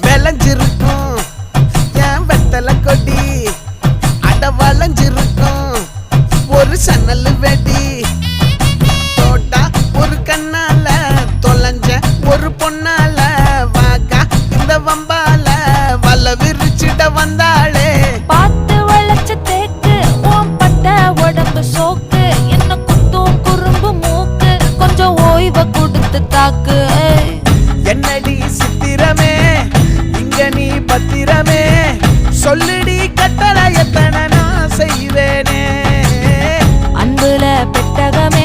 விளைஞ்சிருக்கும் என் வெத்தலை கொடி அட வளைஞ்சிருக்கும் ஒரு சன்னல் வெடி தோட்டா ஒரு கண்ணால தொலைஞ்ச ஒரு பொண்ணால வாக்கா இந்த வம்பால வல விரிச்சிட வந்தாளே பார்த்து வளைச்ச தேக்கு ஓம் பட்ட உடம்பு சோக்கு என்ன குத்தும் குறும்பு மூக்கு கொஞ்சம் ஓய்வை கொடுத்து தாக்கு என்னடி சித்திரமே இங்க நீ பத்திரமே சொல்லுடி கட்டளை எத்தனை நான் செய்வேனே